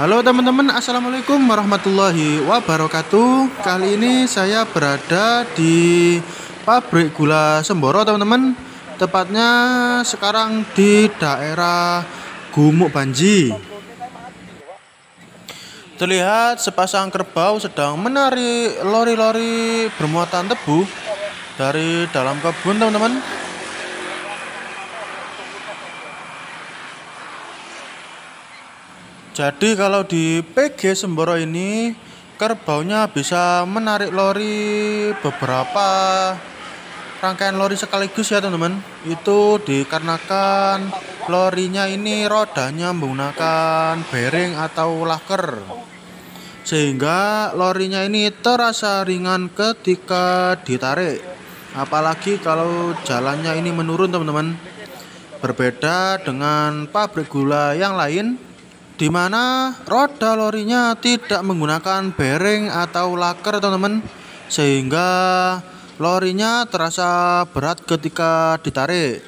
Halo teman-teman, assalamualaikum warahmatullahi wabarakatuh. Kali ini saya berada di pabrik gula Semboro teman-teman. Tepatnya sekarang di daerah Gumuk Banji. Terlihat sepasang kerbau sedang menarik lori-lori bermuatan tebu dari dalam kebun teman-teman. Jadi kalau di PG Semboro ini kerbaunya bisa menarik lori beberapa rangkaian lori sekaligus ya teman-teman. Itu dikarenakan lorinya ini rodanya menggunakan bearing atau laker, sehingga lorinya ini terasa ringan ketika ditarik. Apalagi kalau jalannya ini menurun teman-teman. Berbeda dengan pabrik gula yang lain, di mana roda lorinya tidak menggunakan bearing atau laker teman-teman, sehingga lorinya terasa berat ketika ditarik.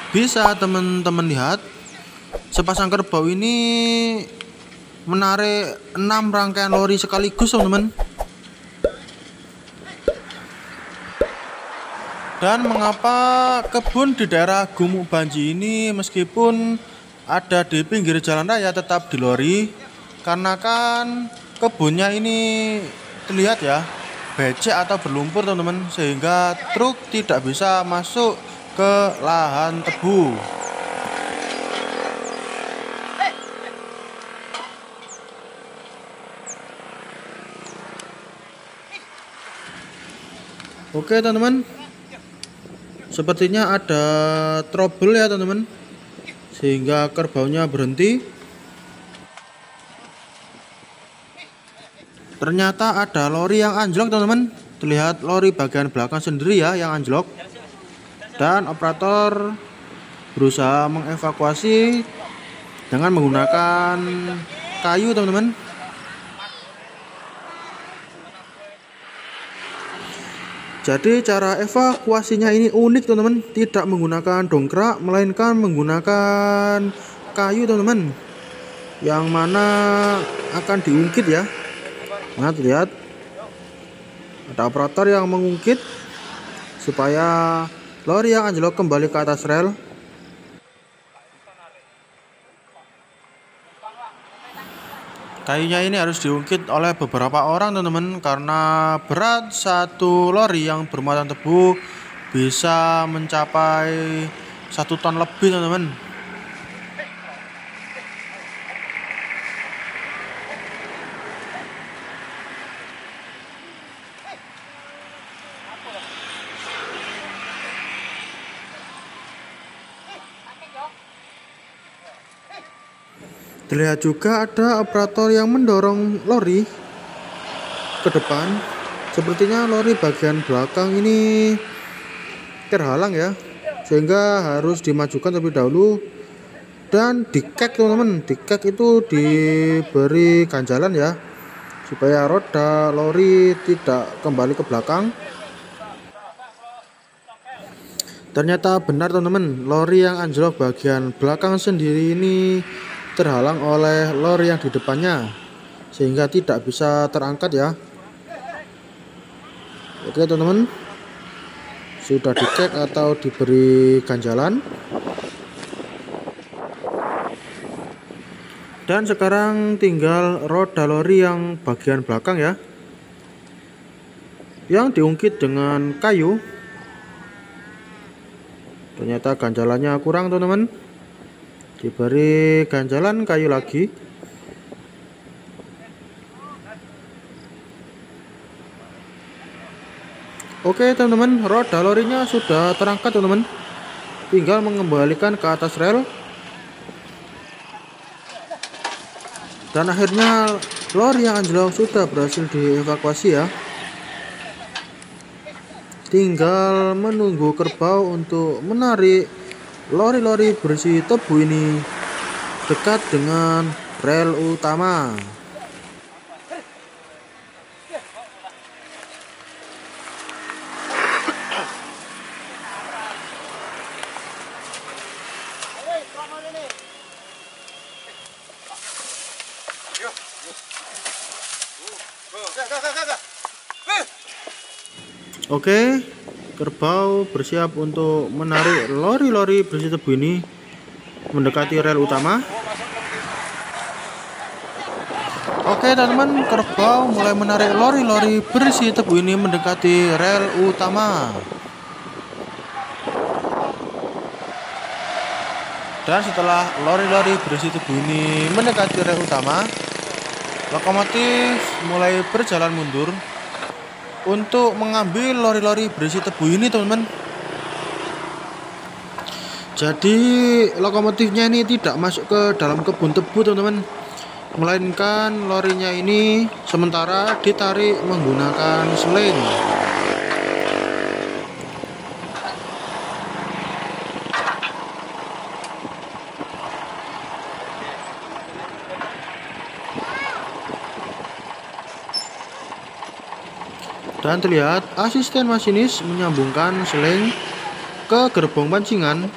Bisa teman-teman lihat, sepasang kerbau ini menarik 6 rangkaian lori sekaligus teman-teman. Dan mengapa kebun di daerah Gumuk Banji ini meskipun ada di pinggir jalan raya tetap dilori? Karena kan kebunnya ini terlihat ya becek atau berlumpur teman-teman, sehingga truk tidak bisa masuk ke lahan tebu. Oke teman-teman, sepertinya ada trouble ya teman-teman, sehingga kerbaunya berhenti. Ternyata ada lori yang anjlok teman-teman. Terlihat lori bagian belakang sendiri ya yang anjlok. Dan operator berusaha mengevakuasi dengan menggunakan kayu teman-teman. Jadi cara evakuasinya ini unik teman-teman, tidak menggunakan dongkrak melainkan menggunakan kayu teman-teman, yang mana akan diungkit ya. Nah terlihat ada operator yang mengungkit supaya lori yang anjlok kembali ke atas rel. Kayunya ini harus diungkit oleh beberapa orang teman-teman, karena berat satu lori yang bermuatan tebu bisa mencapai 1 ton lebih teman-teman. Terlihat juga ada operator yang mendorong lori ke depan. Sepertinya lori bagian belakang ini terhalang ya, sehingga harus dimajukan terlebih dahulu dan dikek teman-teman. Dikek itu diberi ganjalan ya, supaya roda lori tidak kembali ke belakang. Ternyata benar teman-teman, lori yang anjlok bagian belakang sendiri ini terhalang oleh lori yang di depannya, sehingga tidak bisa terangkat ya. Oke teman-teman, sudah dicek atau diberi ganjalan, dan sekarang tinggal roda lori yang bagian belakang ya, yang diungkit dengan kayu. Ternyata ganjalannya kurang teman-teman, diberi ganjalan kayu lagi. Oke teman-teman, roda lorinya sudah terangkat teman-teman, tinggal mengembalikan ke atas rel. Dan akhirnya lori yang anjlok sudah berhasil dievakuasi ya. Tinggal menunggu kerbau untuk menarik lori-lori berisi tebu ini dekat dengan rel utama. Oke, kerbau bersiap untuk menarik lori-lori berisi tebu ini mendekati rel utama. Oke teman-teman, kerbau mulai menarik lori-lori berisi tebu ini mendekati rel utama. Dan setelah lori-lori berisi tebu ini mendekati rel utama, lokomotif mulai berjalan mundur untuk mengambil lori-lori berisi tebu ini teman-teman. Jadi lokomotifnya ini tidak masuk ke dalam kebun tebu teman-teman, melainkan lorinya ini sementara ditarik menggunakan sling. Dan terlihat asisten masinis menyambungkan sling ke gerbong pancingan.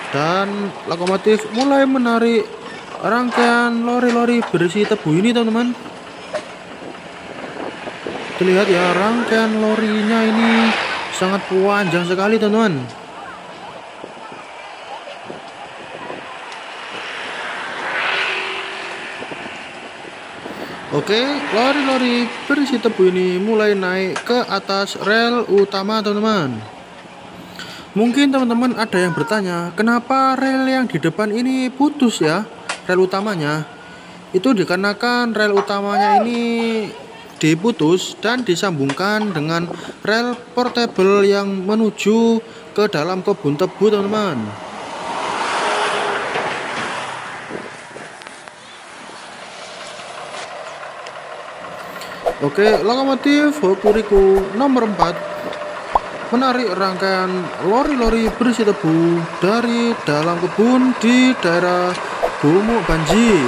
Dan lokomotif mulai menarik rangkaian lori-lori berisi tebu ini teman-teman. Terlihat ya, rangkaian lorinya ini sangat panjang sekali teman-teman. Oke, lori-lori berisi tebu ini mulai naik ke atas rel utama teman-teman. Mungkin teman-teman ada yang bertanya, kenapa rel yang di depan ini putus ya, rel utamanya? Itu dikarenakan rel utamanya ini diputus dan disambungkan dengan rel portable yang menuju ke dalam kebun tebu teman-teman. Oke, lokomotif Hokuriku nomor 4 menarik rangkaian lori-lori berisi tebu dari dalam kebun di daerah Gumuk Banji.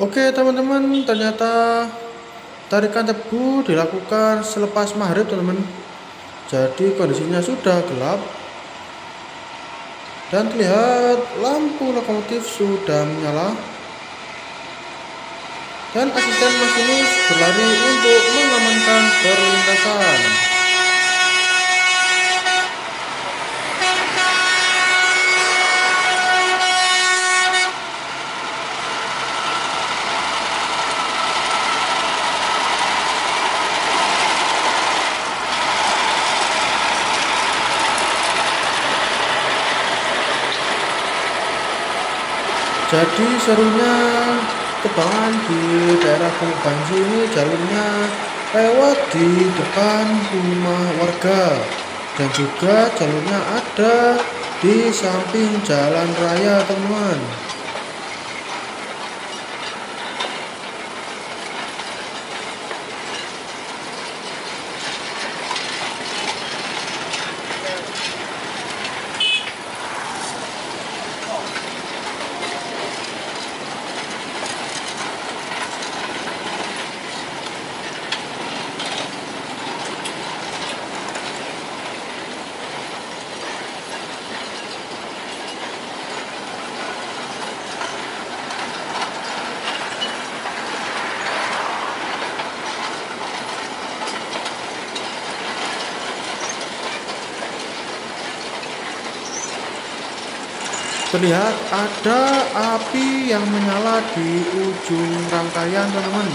Oke teman-teman, ternyata tarikan tebu dilakukan selepas maghrib teman-teman. Jadi kondisinya sudah gelap dan terlihat lampu lokomotif sudah menyala dan asisten masinis berlari untuk mengamankan perlintasan. Jadi serunya tebangan di daerah Teluk Banji ini jalurnya lewat di depan rumah warga dan juga jalurnya ada di samping jalan raya teman-teman. Terlihat ada api yang menyala di ujung rangkaian teman-teman.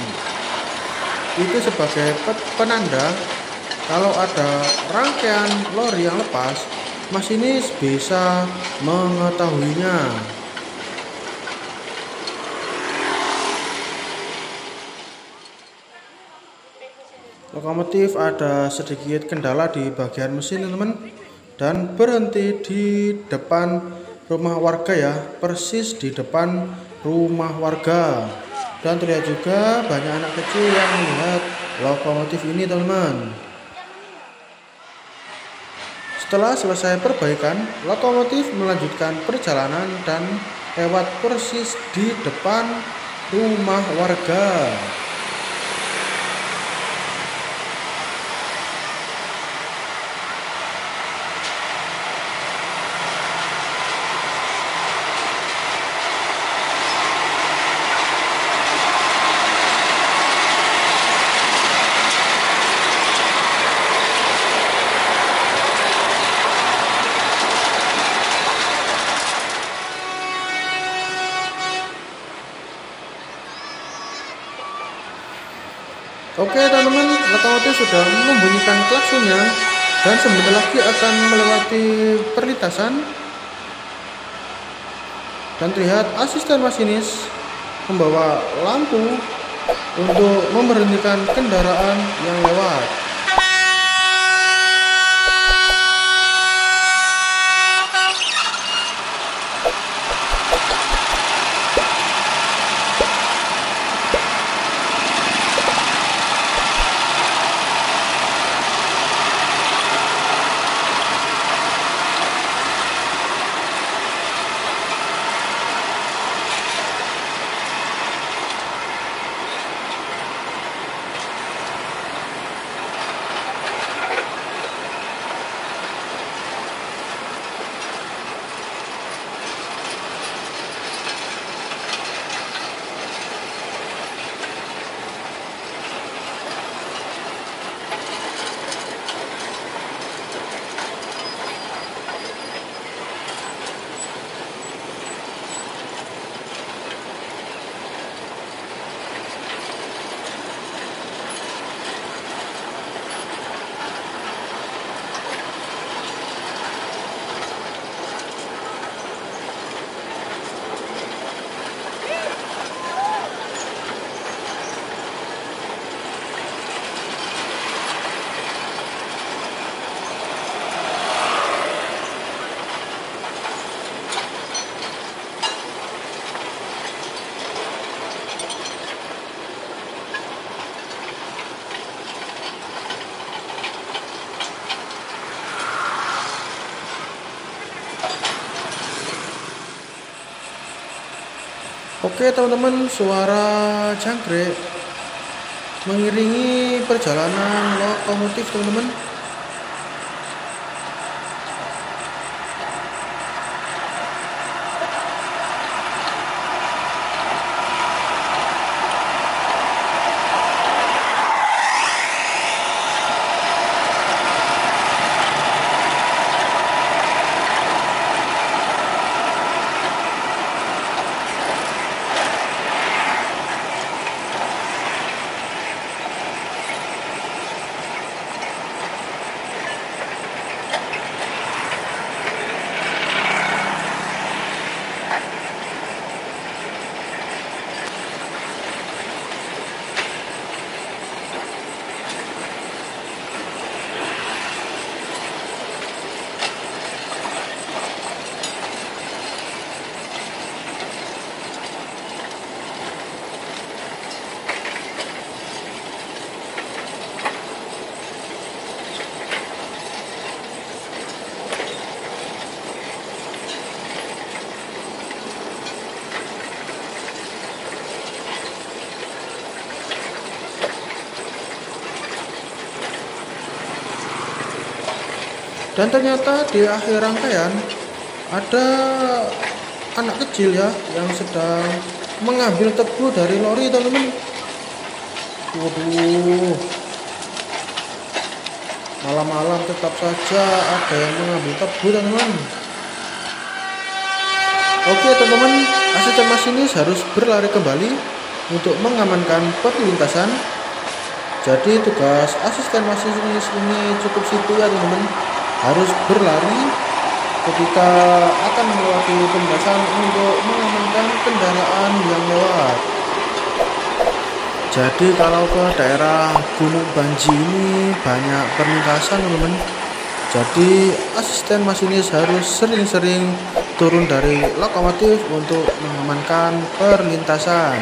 Itu sebagai penanda kalau ada rangkaian lori yang lepas, masinis bisa mengetahuinya. Lokomotif ada sedikit kendala di bagian mesin teman-teman dan berhenti di depan rumah warga ya, persis di depan rumah warga. Dan terlihat juga banyak anak kecil yang melihat lokomotif ini teman-teman. Setelah selesai perbaikan, lokomotif melanjutkan perjalanan dan lewat persis di depan rumah warga. Oke teman-teman, lokomotif sudah membunyikan klaksonnya dan sebentar lagi akan melewati perlintasan. Dan terlihat asisten masinis membawa lampu untuk memberhentikan kendaraan yang lewat. Oke teman-teman, suara jangkrik mengiringi perjalanan lokomotif teman-teman. Dan ternyata di akhir rangkaian ada anak kecil ya yang sedang mengambil tebu dari lori teman-teman. Waduh, malam-malam tetap saja ada yang mengambil tebu teman-teman. Oke teman-teman, asisten masinis harus berlari kembali untuk mengamankan perlintasan. Jadi tugas asisten masinis ini cukup simpel ya teman-teman, harus berlari ketika akan melewati pembasan untuk mengamankan kendaraan yang lewat. Jadi kalau ke daerah Gunung Banji ini banyak perlintasan teman-teman, jadi asisten masinis harus sering-sering turun dari lokomotif untuk mengamankan perlintasan.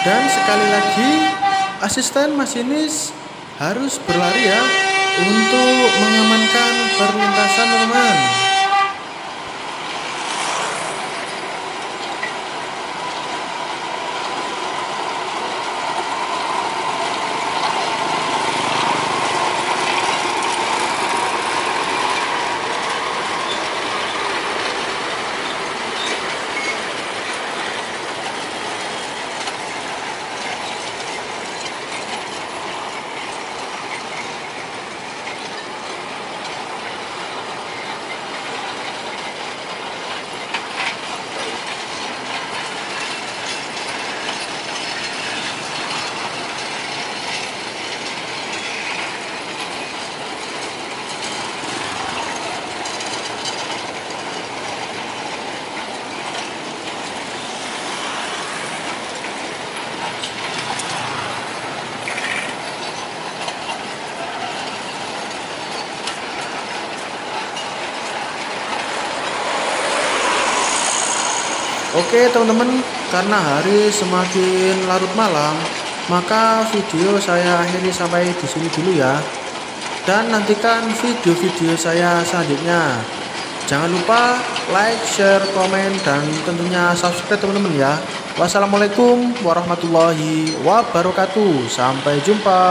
Dan sekali lagi asisten masinis harus berlari ya untuk mengamankan perlintasan teman-teman. Oke teman-teman, karena hari semakin larut malam, maka video saya akhiri sampai di sini dulu ya. Dan nantikan video-video saya selanjutnya. Jangan lupa like, share, komen, dan tentunya subscribe teman-teman ya. Wassalamualaikum warahmatullahi wabarakatuh. Sampai jumpa.